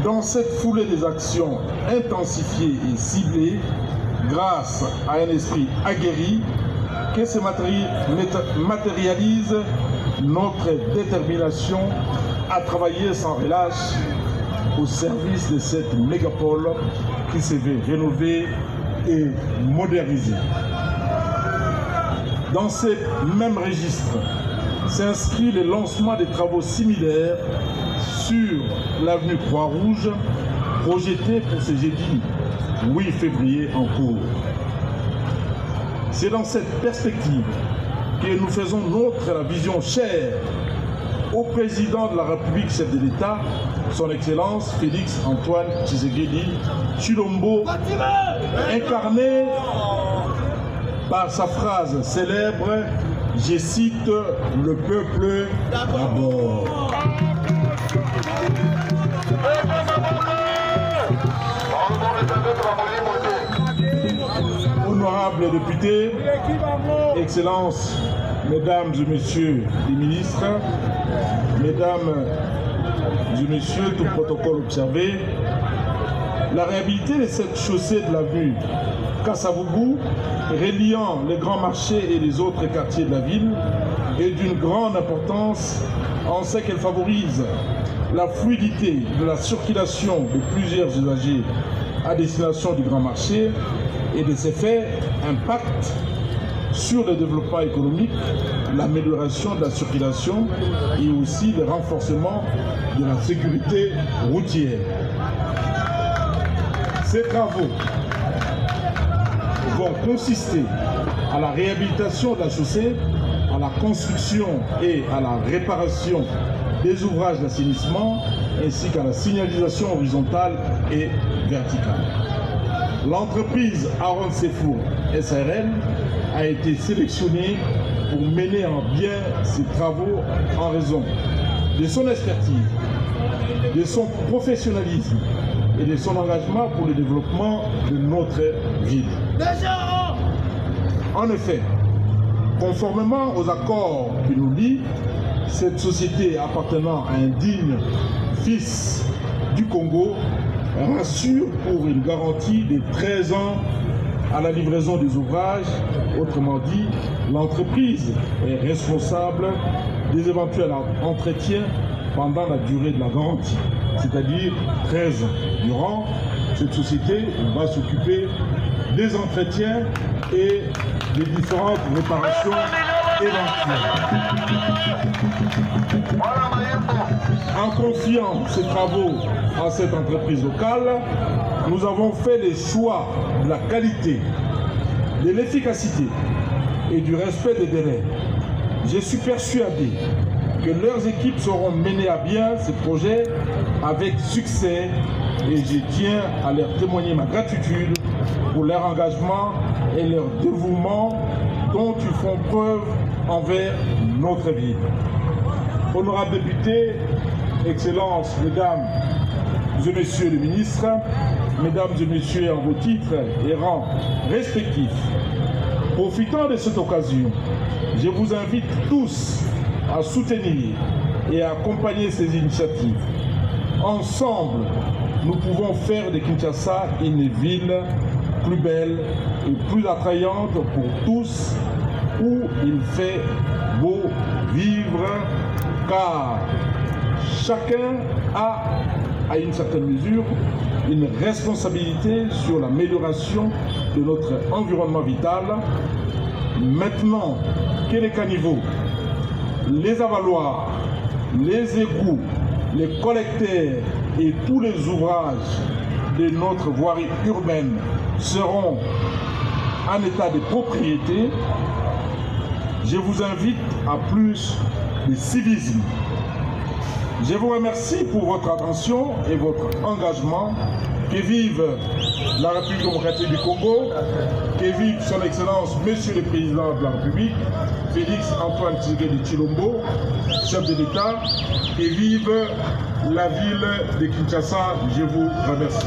Dans cette foulée des actions intensifiées et ciblées, grâce à un esprit aguerri, que se matérialise notre détermination à travailler sans relâche au service de cette mégapole qui se veut rénover et moderniser. Dans ces mêmes registres s'inscrit le lancement des travaux similaires sur l'avenue Croix-Rouge, projeté pour ce jeudi 8 février en cours. C'est dans cette perspective que nous faisons nôtre la vision chère au président de la République, chef de l'État, son Excellence Félix Antoine Tshisekedi Tshilombo, incarné par sa phrase célèbre, je cite, le peuple d'abord. Honorables députés, Excellences, Mesdames et Messieurs les ministres, Mesdames et Messieurs, tout protocole observé, la réhabilité de cette chaussée de l'avenue Kasavubu, reliant les grands marchés et les autres quartiers de la ville, est d'une grande importance en ce qu'elle favorise la fluidité de la circulation de plusieurs usagers à destination du grand marché et de ces faits impactent sur le développement économique, l'amélioration de la circulation et aussi le renforcement de la sécurité routière. Ces travaux vont consister à la réhabilitation de la chaussée, à la construction et à la réparation des ouvrages d'assainissement ainsi qu'à la signalisation horizontale et verticale. L'entreprise Aaron Sefour SARL a été sélectionnée pour mener en bien ces travaux en raison de son expertise, de son professionnalisme et de son engagement pour le développement de notre ville. En effet, conformément aux accords qui nous lient, cette société appartenant à un digne fils du Congo rassure pour une garantie de 13 ans à la livraison des ouvrages. Autrement dit, l'entreprise est responsable des éventuels entretiens pendant la durée de la garantie, c'est-à-dire 13 ans. Durant, cette société va s'occuper des entretiens et des différentes réparations éventuelles. En confiant ces travaux à cette entreprise locale, nous avons fait les choix de la qualité, de l'efficacité et du respect des délais. Je suis persuadé que leurs équipes sauront mener à bien ces projets avec succès et je tiens à leur témoigner ma gratitude pour leur engagement et leur dévouement dont ils font preuve envers notre ville. Honorables députés, Excellences, Mesdames et Messieurs les ministres, Mesdames et Messieurs en vos titres et rangs respectifs, profitant de cette occasion, je vous invite tous à soutenir et à accompagner ces initiatives. Ensemble, nous pouvons faire de Kinshasa une ville plus belle et plus attrayante pour tous, où il fait beau vivre, car chacun a, à une certaine mesure, une responsabilité sur l'amélioration de notre environnement vital. Maintenant que les caniveaux, les avaloirs, les égouts, les collecteurs et tous les ouvrages de notre voirie urbaine seront en état de propriété, je vous invite à plus de civisme. Je vous remercie pour votre attention et votre engagement. Que vive la République démocratique du Congo, que vive son Excellence, Monsieur le Président de la République, Félix Antoine Tshisekedi Tshilombo, chef de l'État, que vive la ville de Kinshasa. Je vous remercie.